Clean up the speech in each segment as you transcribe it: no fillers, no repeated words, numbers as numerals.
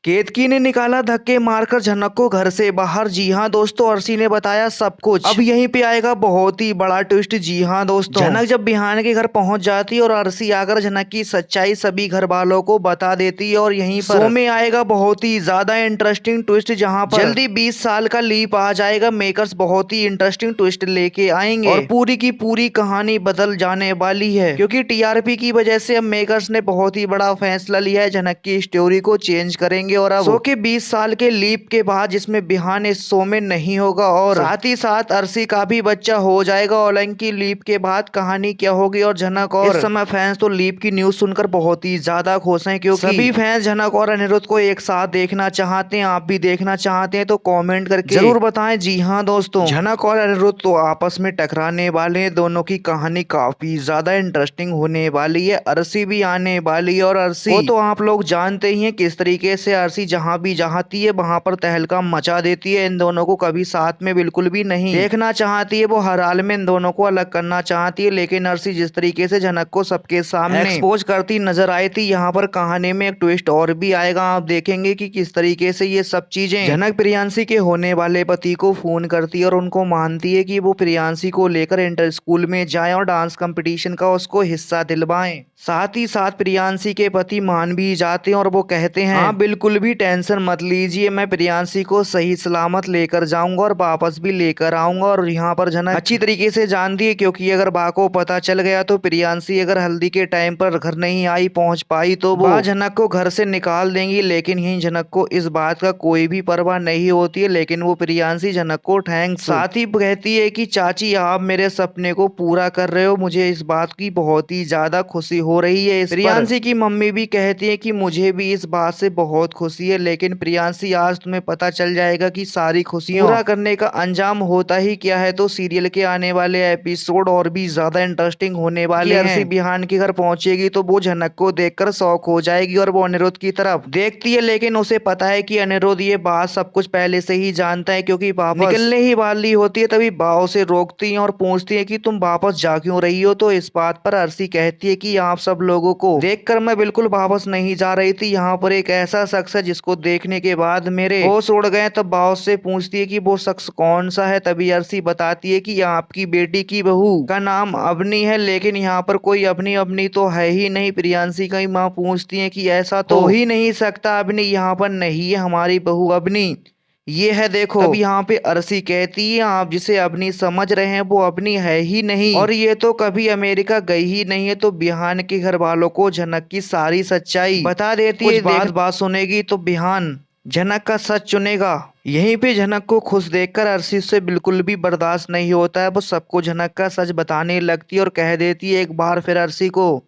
केतकी ने निकाला धक्के मारकर झनक को घर से बाहर। जी हाँ दोस्तों, अर्शी ने बताया सब कुछ। अब यहीं पे आएगा बहुत ही बड़ा ट्विस्ट। जी हाँ दोस्तों, झनक जब बिहान के घर पहुंच जाती है और अर्शी आकर झनक की सच्चाई सभी घर वालों को बता देती है और यहीं पर शो में आएगा बहुत ही ज्यादा इंटरेस्टिंग ट्विस्ट, जहां पर जल्दी 20 साल का लीप आ जाएगा। मेकर्स बहुत ही इंटरेस्टिंग ट्विस्ट लेके आएंगे और पूरी की पूरी कहानी बदल जाने वाली है, क्योंकि टीआरपी की वजह से अब मेकर्स ने बहुत ही बड़ा फैसला लिया है। झनक की स्टोरी को चेंज करेंगे और अब शो के 20 साल के लीप के बाद जिसमें बिहान इस शो में नहीं होगा और साथ ही साथ अर्शी का भी बच्चा हो जाएगा। ऑनलाइन की लीप के बाद कहानी क्या होगी और झनक और इस समय फैंस तो लीप की न्यूज सुनकर बहुत ही ज्यादा खुश हैं, क्योंकि सभी फैंस झनक और अनिरुद्ध को एक साथ देखना चाहते हैं। आप भी देखना चाहते हैं तो कमेंट करके जरूर बताएं। जी हाँ दोस्तों, झनक और अनिरुद्ध तो आपस में टकराने वाले हैं। दोनों की कहानी काफी ज्यादा इंटरेस्टिंग होने वाली है। अर्शी भी आने वाली है और अर्शी को तो आप लोग जानते ही हैं किस तरीके से अर्शी जहां भी जाती है वहां पर तहलका मचा देती है। इन दोनों को कभी साथ में बिल्कुल भी नहीं देखना चाहती है। वो हर हाल में इन दोनों को अलग करना चाहती है, लेकिन अर्शी जिस तरीके से झनक को सबके सामने एक्सपोज करती नजर आई थी, यहाँ पर कहानी में एक ट्विस्ट और भी आएगा। आप देखेंगे कि किस तरीके से ये सब चीजें झनक प्रियांशी के होने वाले पति को फोन करती है और उनको मानती है कि वो प्रियांशी को लेकर इंटर स्कूल में जाए और डांस कंपटीशन का उसको हिस्सा दिलवाएं। साथ ही साथ प्रियांशी के पति मान भी जाते हैं और वो कहते हैं, हाँ बिल्कुल भी टेंशन मत लीजिए, मैं प्रियांशी को सही सलामत लेकर जाऊंगा और वापस भी लेकर आऊंगा। और यहाँ पर झनक अच्छी तरीके से जानती है, क्योंकि अगर बा को पता चल गया तो प्रियांशी अगर हल्दी के टाइम पर घर नहीं आई पहुंच पाई तो वो झनक को घर से निकाल देंगी। लेकिन यही झनक को इस बात का कोई भी परवाह नहीं होती है, लेकिन वो प्रियांशी झनक को थैंक्स साथ ही कहती है कि चाची आप मेरे सपने को पूरा कर रहे हो, मुझे इस बात की बहुत ही ज्यादा खुशी हो रही है। प्रियांशी की मम्मी भी कहती है कि मुझे भी इस बात से बहुत खुशी है, लेकिन प्रियांशी आज तुम्हें पता चल जाएगा कि सारी खुशियां पूरा करने का अंजाम होता ही क्या है। तो सीरियल के आने वाले एपिसोड और भी ज्यादा इंटरेस्टिंग होने वाले हैं। अर्शी बिहान के घर पहुंचेगी तो वो झनक को देखकर शौक हो जाएगी और वो अनिरुद्ध की तरफ देखती है, लेकिन उसे पता है कि अनिरुद्ध ये बात सब कुछ पहले से ही जानता है, क्योंकि वापस निकलने ही वाली होती है तभी बाव से रोकती है और पूछती है कि तुम वापस जा क्यों रही हो। तो इस बात पर अर्शी कहती है कि आप सब लोगों को देखकर मैं बिल्कुल वापस नहीं जा रही थी, यहाँ पर एक ऐसा शख्स है जिसको देखने के बाद मेरे होश उड़ गए। तब बाव से पूछती है कि वो शख्स कौन सा है। तभी अर्शी बताती है कि आपकी बेटी की बहू का नाम अवनी है, लेकिन यहाँ पर कोई अवनी अवनी तो है ही नहीं। प्रियांशी की माँ पूछती है कि ऐसा तो हो ही नहीं सकता, अवनी यहाँ पर नहीं है, हमारी बहू अवनी ये है देखो। तब यहाँ पे अर्शी कहती है आप जिसे अवनी समझ रहे हैं वो अवनी है ही नहीं, और ये तो कभी अमेरिका गई ही नहीं है। तो बिहान के घर वालों को झनक की सारी सच्चाई बता देती है। बात सुनेगी तो बिहान झनक का सच चुनेगा। यहीं पे झनक को खुश देखकर अर्शी से बिल्कुल भी बर्दाश्त नहीं होता है। वो सबको झनक का सच बताने लगती है और कह देती है एक बार फिर अर्शी को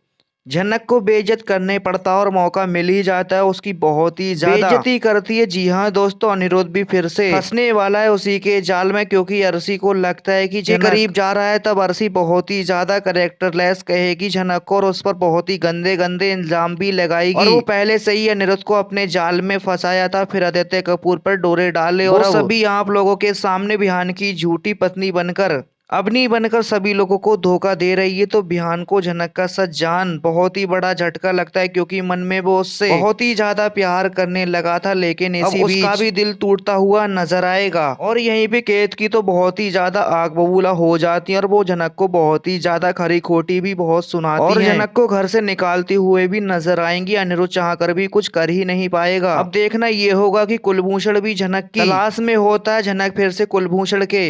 झनक को बेइज्जत करने पड़ता और मौका मिल ही जाता है, उसकी बहुत ही ज्यादा बेइज्जती करती है। जी हाँ दोस्तों, अनिरुद्ध भी फिर से फंसने वाला है उसी के जाल में, क्योंकि अर्शी को लगता है कि झनक करीब जा रहा है। तब अर्शी बहुत ही ज्यादा कैरेक्टरलेस कहेगी झनक को और उस पर बहुत ही गंदे गंदे इल्जाम भी लगाएगी। और वो पहले से ही अनिरुद्ध को अपने जाल में फंसाया था, फिर आदित्य कपूर पर डोरे डाले और सभी आप लोगों के सामने बिहान की झूठी पत्नी बनकर अवनी बनकर सभी लोगों को धोखा दे रही है। तो बिहान को झनक का सच जान बहुत ही बड़ा झटका लगता है, क्योंकि मन में वो उससे बहुत ही ज्यादा प्यार करने लगा था, लेकिन इसी बीच उसका भी दिल टूटता हुआ नजर आएगा। और यहीं पे केतकी तो बहुत ही ज्यादा आग बबूला हो जाती है और वो झनक को बहुत ही ज्यादा खरी खोटी भी बहुत सुनाती और झनक को घर से निकालते हुए भी नजर आएंगी। अनिरुद्ध चाहकर भी कुछ कर ही नहीं पाएगा। अब देखना ये होगा कि कुलभूषण भी झनक की तलाश में होता है, झनक फिर से कुलभूषण के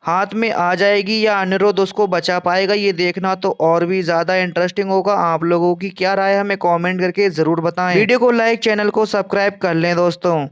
हाथ में आ जाएगी या अनिरुद्ध उसको बचा पाएगा, ये देखना तो और भी ज्यादा इंटरेस्टिंग होगा। आप लोगों की क्या राय है हमें कमेंट करके जरूर बताएं। वीडियो को लाइक, चैनल को सब्सक्राइब कर लें दोस्तों।